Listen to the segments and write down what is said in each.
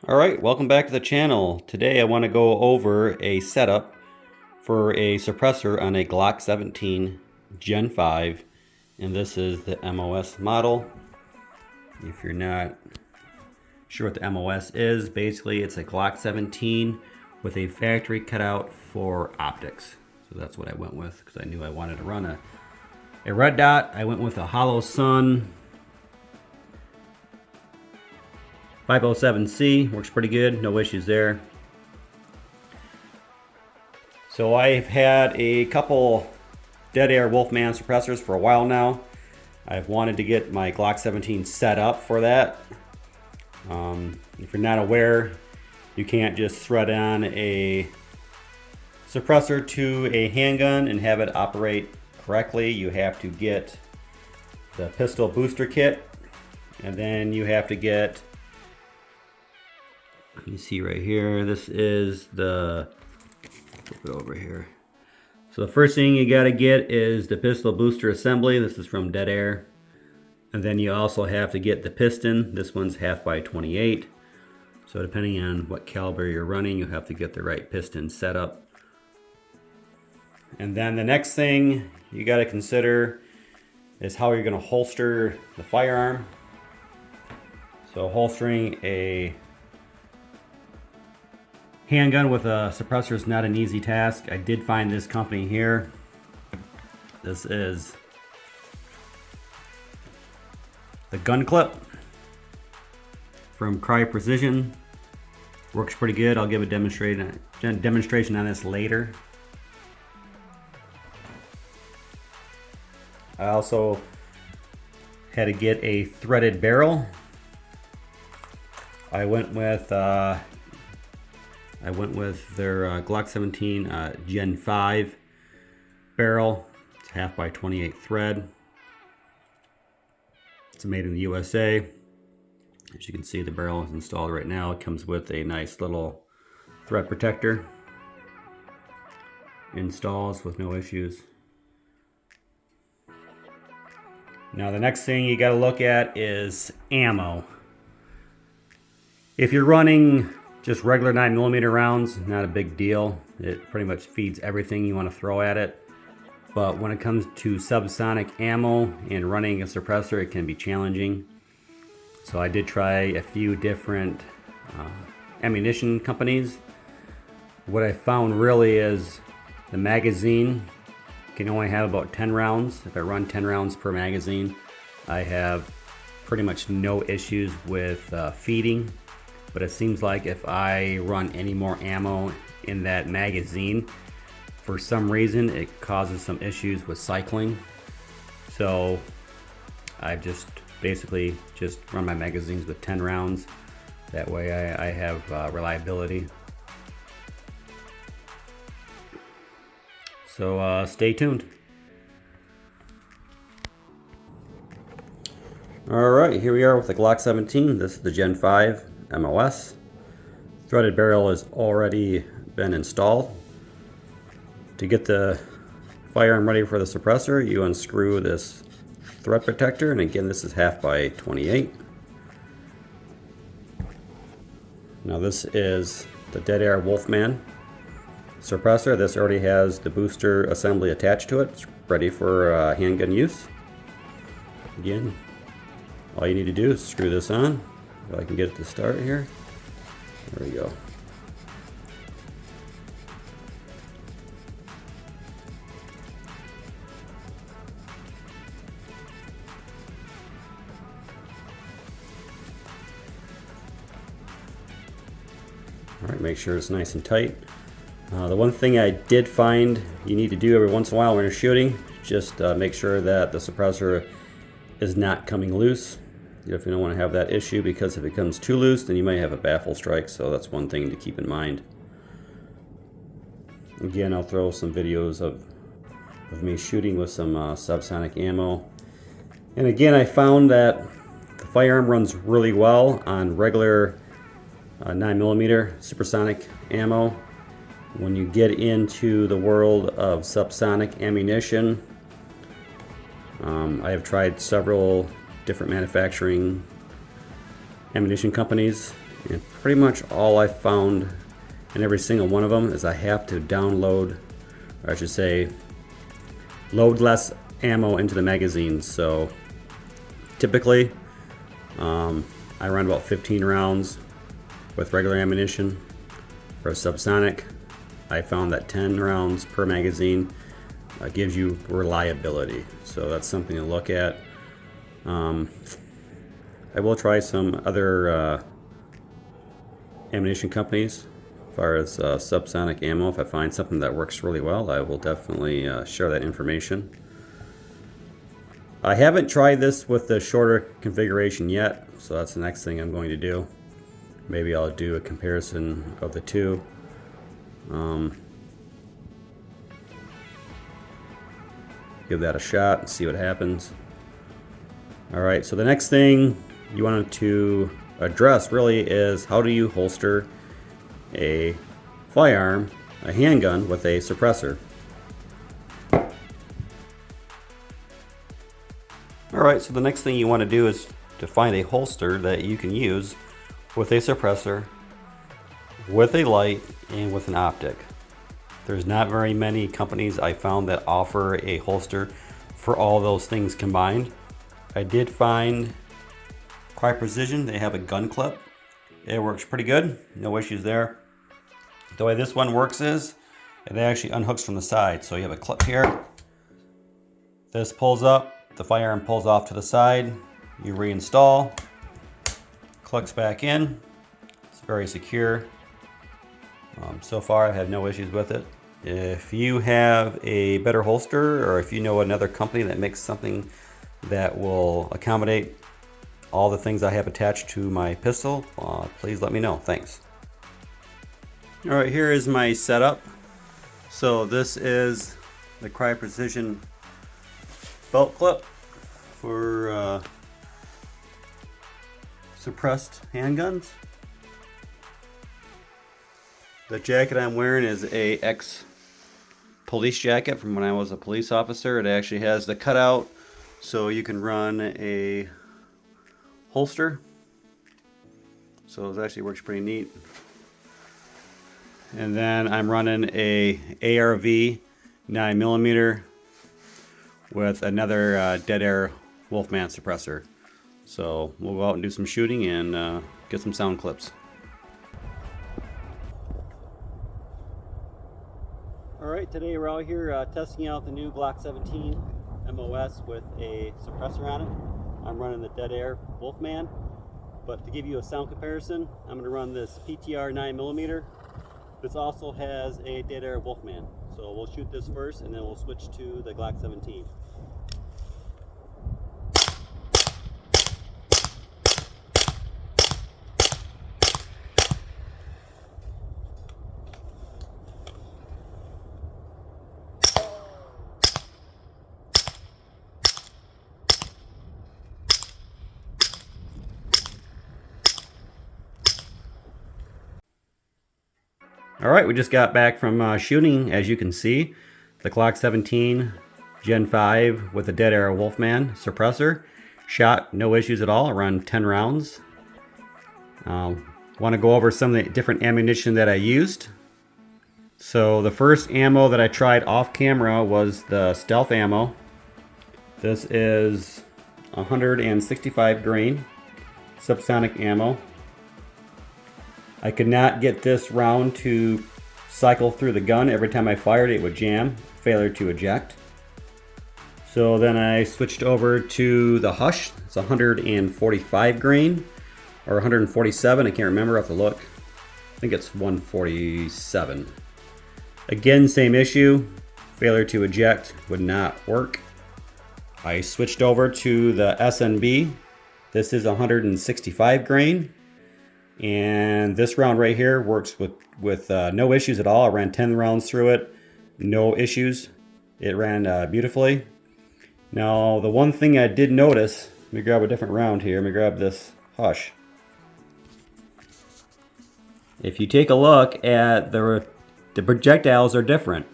Alright, welcome back to the channel. Today I want to go over a setup for a suppressor on a Glock 17 Gen 5, and this is the MOS model. If you're not sure what the MOS is, basically it's a Glock 17 with a factory cutout for optics. So that's what I went with because I knew I wanted to run a red dot. I went with a Hollow Sun 507C, works pretty good, no issues there. So I've had a couple Dead Air Wolfman suppressors for a while now. I've wanted to get my Glock 17 set up for that. If you're not aware, you can't just thread on a suppressor to a handgun and have it operate correctly. You have to get the pistol booster kit, and then you have to get, you see right here, this is the, flip it over here. So the first thing you got to get is the pistol booster assembly. This is from Dead Air. And then you also have to get the piston. This one's 1/28. So depending on what caliber you're running, you have to get the right piston set up. And then the next thing you got to consider is how you're going to holster the firearm. So holstering a handgun with a suppressor is not an easy task. I did find this company here. This is the gun clip from Cry Precision. Works pretty good. I'll give a demonstration on this later. I also had to get a threaded barrel. I went with their Glock 17 Gen 5 barrel. It's 1/28 thread. It's made in the USA. As you can see, the barrel is installed right now. It comes with a nice little thread protector. Installs with no issues. Now the next thing you got to look at is ammo. If you're running just regular 9mm rounds, not a big deal. It pretty much feeds everything you want to throw at it. But when it comes to subsonic ammo and running a suppressor, it can be challenging. So I did try a few different ammunition companies. What I found really is the magazine can only have about 10 rounds. If I run 10 rounds per magazine, I have pretty much no issues with feeding. But it seems like if I run any more ammo in that magazine, for some reason it causes some issues with cycling. So I just basically just run my magazines with 10 rounds. That way I have reliability. So stay tuned. Alright, here we are with the Glock 17. This is the Gen 5 MOS. Threaded barrel has already been installed. To get the firearm ready for the suppressor, you unscrew this thread protector, and again this is 1/28. Now this is the Dead Air Wolfman suppressor. This already has the booster assembly attached to it. It's ready for handgun use. Again, all you need to do is screw this on. If I can get it to start here. There we go. Alright, make sure it's nice and tight. The one thing I did find you need to do every once in a while when you're shooting, just make sure that the suppressor is not coming loose. You definitely don't want to have that issue, because if it comes too loose, then you might have a baffle strike. So that's one thing to keep in mind. Again, I'll throw some videos of me shooting with some subsonic ammo. And again, I found that the firearm runs really well on regular 9mm supersonic ammo. When you get into the world of subsonic ammunition, I have tried several different manufacturing ammunition companies, And pretty much all I found in every single one of them is I have to download, or I should say, load less ammo into the magazines. So typically, I run about 15 rounds with regular ammunition. For a subsonic, I found that 10 rounds per magazine gives you reliability. So that's something to look at. I will try some other ammunition companies as far as subsonic ammo. If I find something that works really well, I will definitely share that information. I haven't tried this with the shorter configuration yet, so that's the next thing I'm going to do. Maybe I'll do a comparison of the two. Give that a shot and see what happens. Alright, so the next thing you wanted to address really is how do you holster a firearm, a handgun, with a suppressor. Alright, so the next thing you want to do is to find a holster that you can use with a suppressor, with a light, and with an optic. There's not very many companies I found that offer a holster for all those things combined. I did find Cry Precision, they have a gun clip. It works pretty good, no issues there. The way this one works is it actually unhooks from the side. So you have a clip here. This pulls up, the firearm pulls off to the side. You reinstall, clicks back in. It's very secure. So far I've had no issues with it. If you have a better holster, or if you know another company that makes something that will accommodate all the things I have attached to my pistol, please let me know. Thanks. Alright, here is my setup. So this is the Cry Precision belt clip for suppressed handguns. The jacket I'm wearing is a ex-police jacket from when I was a police officer. It actually has the cutout so you can run a holster. So it actually works pretty neat. And then I'm running a ARV 9mm with another dead air Wolfman suppressor. So we'll go out and do some shooting and get some sound clips. Alright, today we're out here testing out the new Glock 17 MOS with a suppressor on it. I'm running the dead air Wolfman, but to give you a sound comparison, I'm going to run this PTR 9mm. This also has a dead air Wolfman. So we'll shoot this first and then we'll switch to the Glock 17. Alright, we just got back from shooting, as you can see, the Glock 17 Gen 5 with the dead air Wolfman suppressor. Shot no issues at all, around 10 rounds. Want to go over some of the different ammunition that I used. So the first ammo that I tried off camera was the stealth ammo. This is 165 grain subsonic ammo. I could not get this round to cycle through the gun. Every time I fired it would jam, failure to eject. So then I switched over to the Hush. It's 145 grain or 147, I can't remember, I have to look. I think it's 147. Again, same issue, failure to eject, would not work. I switched over to the SNB. This is 165 grain. And this round right here works with no issues at all. I ran 10 rounds through it, no issues. It ran beautifully. Now, the one thing I did notice, let me grab a different round here. Let me grab this Hush. If you take a look at the projectiles are different.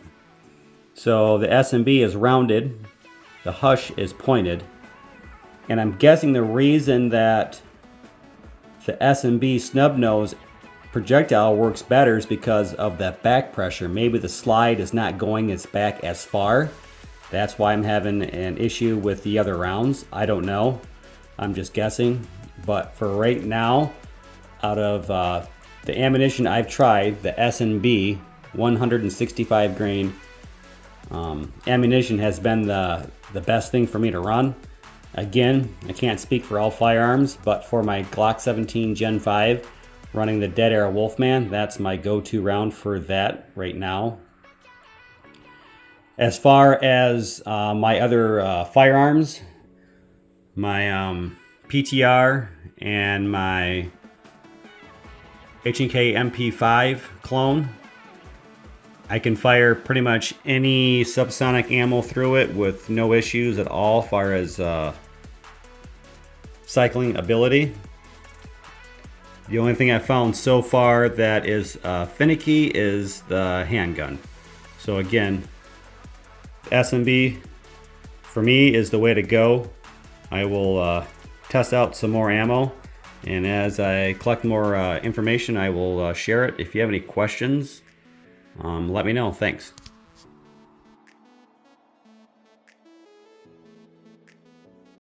So the SMB is rounded, the Hush is pointed. And I'm guessing the reason that the S&B snub nose projectile works better is because of that back pressure. Maybe the slide is not going its back as far. That's why I'm having an issue with the other rounds. I don't know. I'm just guessing. But for right now, out of the ammunition I've tried, the S&B 165 grain ammunition has been the best thing for me to run. Again, I can't speak for all firearms, but for my Glock 17 Gen 5 running the Dead Air Wolfman, that's my go-to round for that right now. As far as my other firearms, my PTR and my H&K MP5 clone, I can fire pretty much any subsonic ammo through it with no issues at all as far as cycling ability. The only thing I've found so far that is finicky is the handgun. So again, S&B for me is the way to go. I will test out some more ammo, and as I collect more information, I will share it. If you have any questions, let me know. Thanks.